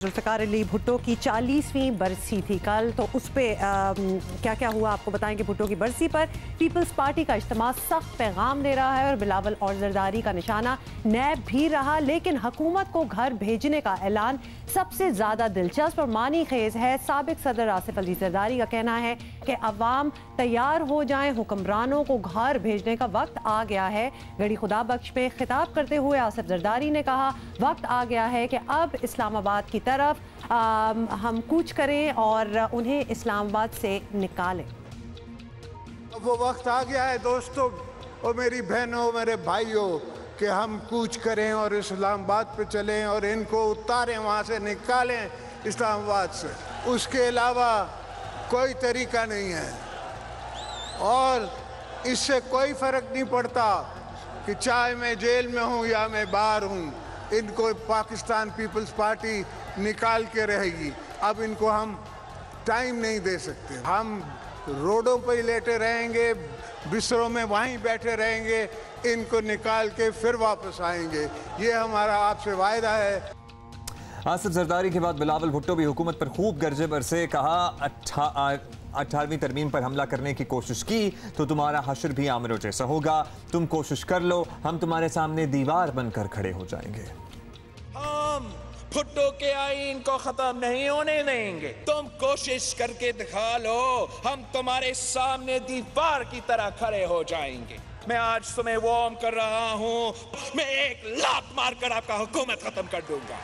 जुल्फ़िकार अली भुट्टो की 40वीं बरसी थी कल, तो उस पर क्या क्या हुआ आपको बताएंगे। भुट्टो की बरसी पर पीपल्स पार्टी का इज्तिमा सख्त पैगाम दे रहा है और बिलावल और जरदारी का निशाना नैब भी रहा, लेकिन हुकूमत को घर भेजने का ऐलान सबसे ज़्यादा दिलचस्प और मानी खेज है। साबिक सदर आसिफ अली जरदारी का कहना है कि अवाम तैयार हो जाएं, हुक्मरानों को घर भेजने का वक्त आ गया है। गढ़ी खुदा बख्श में खिताब करते हुए आसिफ जरदारी ने कहा, वक्त आ गया है कि अब इस्लामाबाद की तरफ हम कूच करें और उन्हें इस्लामाबाद से निकालें। अब वो वक्त आ गया है दोस्तों और मेरी बहनों, मेरे भाइयों, कि हम कूच करें और इस्लामाबाद पे चलें और इनको उतारें, वहाँ से निकालें इस्लामाबाद से। उसके अलावा कोई तरीका नहीं है और इससे कोई फ़र्क नहीं पड़ता कि चाहे मैं जेल में हूँ या मैं बाहर हूँ, इनको पाकिस्तान पीपल्स पार्टी निकाल के रहेगी। अब इनको हम टाइम नहीं दे सकते। हम रोडों पर ही लेटे रहेंगे, बिस्तरों में वहीं बैठे रहेंगे, इनको निकाल के फिर वापस आएंगे। ये हमारा आपसे वायदा है। आसिफ जरदारी के बाद बिलावल भुट्टो भी हुकूमत पर खूब गर्जे बरसे। कहा 18वीं तरमीम पर हमला करने की कोशिश की तो तुम्हारा हश्र भी आमिरों जैसा होगा। तुम कोशिश कर लो, हम तुम्हारे सामने दीवार बनकर खड़े हो जाएंगे। हम भुट्टो के आईन को खत्म नहीं होने देंगे। तुम कोशिश करके दिखा लो, हम तुम्हारे सामने दीवार की तरह खड़े हो जाएंगे। मैं आज तुम्हें वार्न कर रहा हूं, मैं एक लात मारकर आपका हुकूमत खत्म कर दूंगा।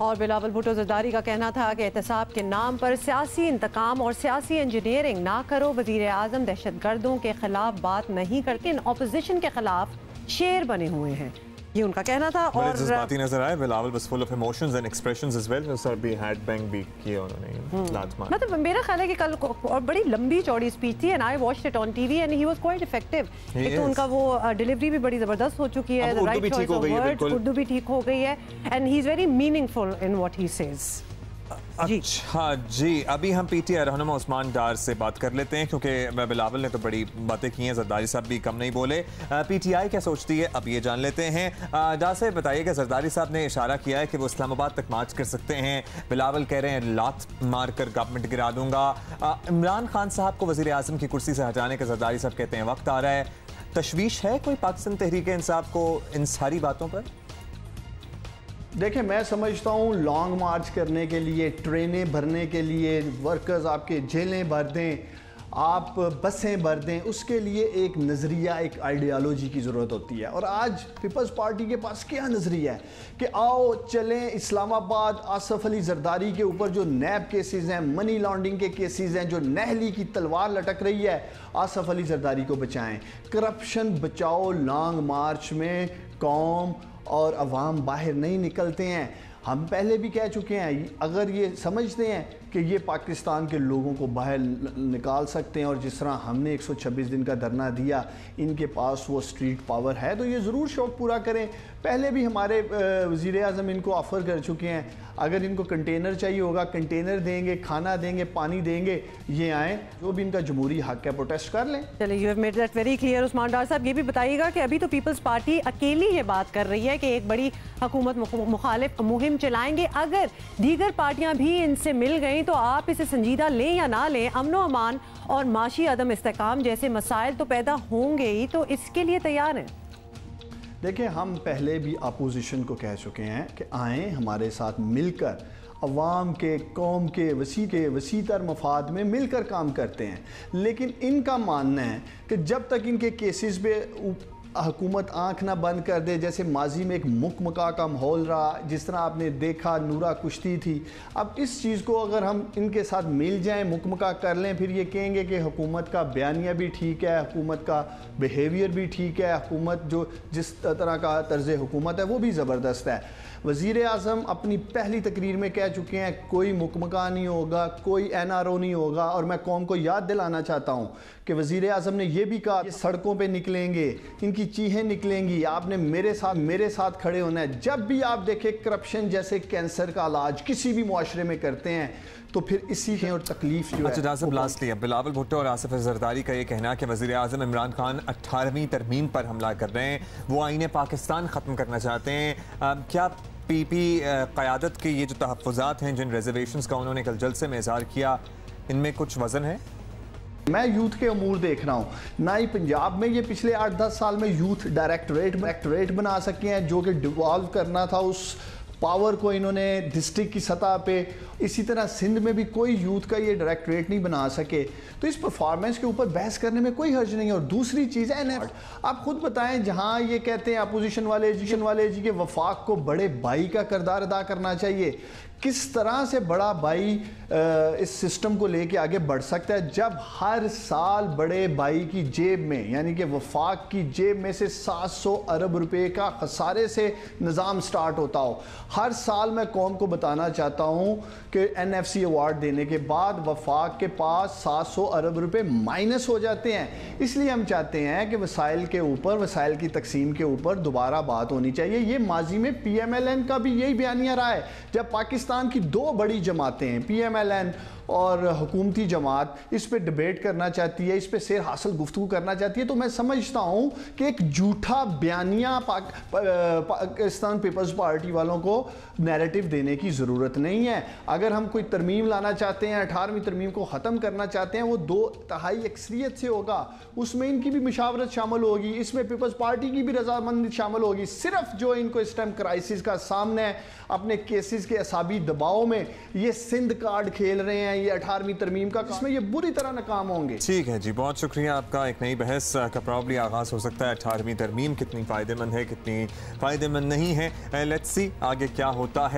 और बिलावल भुट्टो जरदारी का कहना था कि एहतसाब के नाम पर सियासी इंतकाम और सियासी इंजीनियरिंग ना करो। वजीर आजम दहशतगर्दों के खिलाफ बात नहीं करके अपोजिशन के खिलाफ शेर बने हुए हैं, ये उनका कहना था। और जज्बाती नजर आए Bilawal, was full of emotions and expressions as well। Sir भी हैड बैंग भी किया उन्होंने, लात मार। मतलब मेरा ख्याल है कि कल और बड़ी लंबी चौड़ी स्पीच थी and I watched it on TV and he was quite effective. एक तो उनका वो डिलीवरी भी बड़ी जबरदस्त हो चुकी है, right choice of words, Urdu भी ठीक हो गई है and he is very meaningful in what he says. अच्छा जी, अभी हम पीटीआई रहनुमा उस्मान डार से बात कर लेते हैं क्योंकि बिलावल ने तो बड़ी बातें की हैं, जरदारी साहब भी कम नहीं बोले। पीटीआई क्या सोचती है अब ये जान लेते हैं। डार साहब बताइएगा, जरदारी साहब ने इशारा किया है कि वो इस्लामाबाद तक मार्च कर सकते हैं। बिलावल कह रहे हैं लात मार कर गवर्नमेंट गिरा दूंगा। इमरान खान साहब को वजीर आजम की कुर्सी से हटाने का जरदारी साहब कहते हैं वक्त आ रहा है। तशवीश है कोई पाकिस्तान तहरीक इंसाफ को इन सारी बातों पर? देखिए, मैं समझता हूँ लॉन्ग मार्च करने के लिए, ट्रेनें भरने के लिए, वर्कर्स आपके जेलें भर दें, आप बसें भर दें, उसके लिए एक नज़रिया, एक आइडियालॉजी की ज़रूरत होती है। और आज पीपल्स पार्टी के पास क्या नज़रिया है कि आओ चलें इस्लामाबाद। आसिफ अली जरदारी के ऊपर जो नैब केसेस हैं, मनी लॉन्ड्रिंग के केसेस हैं, जो नहली की तलवार लटक रही है, आसिफ अली जरदारी को बचाएं। करप्शन बचाओ। लॉन्ग मार्च में कौम और अवाम बाहर नहीं निकलते हैं। हम पहले भी कह चुके हैं, अगर ये समझते हैं कि ये पाकिस्तान के लोगों को बाहर निकाल सकते हैं और जिस तरह हमने 126 दिन का धरना दिया, इनके पास वो स्ट्रीट पावर है, तो ये ज़रूर शौक़ पूरा करें। पहले भी हमारे वज़ीर आज़म इनको ऑफ़र कर चुके हैं, अगर इनको कंटेनर चाहिए होगा कंटेनर देंगे, खाना देंगे, पानी देंगे, ये आएँ, जो भी इनका जमहूरी हक़ है प्रोटेस्ट कर लें। चलिए, you have made that very clear Usman Dar sahab. ये भी बताइएगा कि अभी तो पीपल्स पार्टी अकेली ये बात कर रही है कि एक बड़ी हुकूमत मुखालिफ मुहिम चलाएंगे। अगर दीगर पार्टियां भी इनसे मिल गई तो आप इसे संजीदा लें या ना लें, अमनो अमान और माशी अदम इस्तेकाम जैसे मसाइल तो पैदा होंगे ही, तो इसके लिए तैयार हैं? देखिए, हम पहले भी अपोजिशन को कह चुके हैं कि आएँ हमारे साथ मिलकर अवाम के, कौम के वसी तर मफाद में मिलकर काम करते हैं। लेकिन इनका मानना है कि जब तक इनके केसेस पे हुकूमत आंख ना बंद कर दे, जैसे माजी में एक मुकमका का माहौल रहा, जिस तरह आपने देखा नूरा कुश्ती थी, अब इस चीज़ को अगर हम इनके साथ मिल जाएं, मुकमका कर लें, फिर ये कहेंगे कि हुकूमत का बयानिया भी ठीक है, हुकूमत का बिहेवियर भी ठीक है, हुकूमत जो जिस तरह का तर्ज हुकूमत है वो भी ज़बरदस्त है। वज़ीर आज़म अपनी पहली तकरीर में कह चुके हैं कोई मुकमका नहीं होगा, कोई NRO नहीं होगा। और मैं कौम को याद दिलाना चाहता हूँ कि वज़ीर आज़म ने यह भी कहा कि सड़कों पे निकलेंगे, इनकी चीखें निकलेंगी, आपने मेरे साथ खड़े होना है। जब भी आप देखें करप्शन जैसे कैंसर का इलाज किसी भी मुआशरे में करते हैं तो फिर इसी और तकलीफ जो अच्छा है। लास्टली बिलावल भुट्टो और आसिफ जरदारी का ये कहना कि वज़ीर आज़म इमरान खान 18वीं तरमीम पर हमला कर रहे हैं, वो आईने पाकिस्तान ख़त्म करना चाहते हैं। क्या पीपी क़यादत के ये जो तहफ़्फ़ुज़ात हैं, जिन रिजर्वेशंस का उन्होंने कल जलसे में इज़हार किया, इनमें कुछ वज़न है? मैं यूथ के अमूर देख रहा हूँ ना ही पंजाब में ये पिछले 8-10 साल में यूथ डायरेक्टरेट बना सके हैं, जो कि डिवॉल्व करना था उस पावर को इन्होंने डिस्ट्रिक्ट की सतह पे। इसी तरह सिंध में भी कोई यूथ का ये डायरेक्टरेट नहीं बना सके, तो इस परफॉर्मेंस के ऊपर बहस करने में कोई हर्ज नहीं है। और दूसरी चीज़ है आप खुद बताएं, जहां ये कहते हैं अपोजिशन वाले जी के वफाक को बड़े भाई का किरदार अदा करना चाहिए, किस तरह से बड़ा भाई इस सिस्टम को लेके आगे बढ़ सकता है जब हर साल बड़े भाई की जेब में, यानी कि वफाक की जेब में से 700 अरब रुपए का खसारे से निज़ाम स्टार्ट होता हो। हर साल मैं कौम को बताना चाहता हूँ कि NFC अवार्ड देने के बाद वफाक के पास 700 अरब रुपए माइनस हो जाते हैं। इसलिए हम चाहते हैं कि वसाइल के ऊपर, वसाइल की तकसीम के ऊपर दोबारा बात होनी चाहिए। ये माजी में PMLN का भी यही बयानिया रहा है, जब पाकिस्तान की दो बड़ी जमातें हैं PMLN और हुकूमती जमात इस पे डिबेट करना चाहती है, इस पे शेर हासिल गुफ्तगू करना चाहती है, तो मैं समझता हूँ कि एक झूठा बयानिया पाकिस्तान पीपल्स पार्टी वालों को नैरेटिव देने की ज़रूरत नहीं है। अगर हम कोई तरमीम लाना चाहते हैं, 18वीं तरमीम को ख़त्म करना चाहते हैं, वो 2/3 अक्सरियत से होगा, उसमें इनकी भी मुशावरत शामिल होगी, इसमें पीपल्स पार्टी की भी रजामंदी शामिल होगी। सिर्फ जो इनको इस टाइम क्राइसिस का सामने है, अपने केसेस के असाबी दबाव में ये सिंध कार्ड खेल रहे हैं, ये 18वीं तरमीम का, इसमें ये बुरी तरह नाकाम होंगे। ठीक है जी, बहुत शुक्रिया आपका। एक नई बहस का प्रॉब्ली आगाज हो सकता है। 18वीं तरमीम कितनी फ़ायदेमंद है, कितनी फ़ायदेमंद नहीं है, लेट्स सी आगे क्या होता है।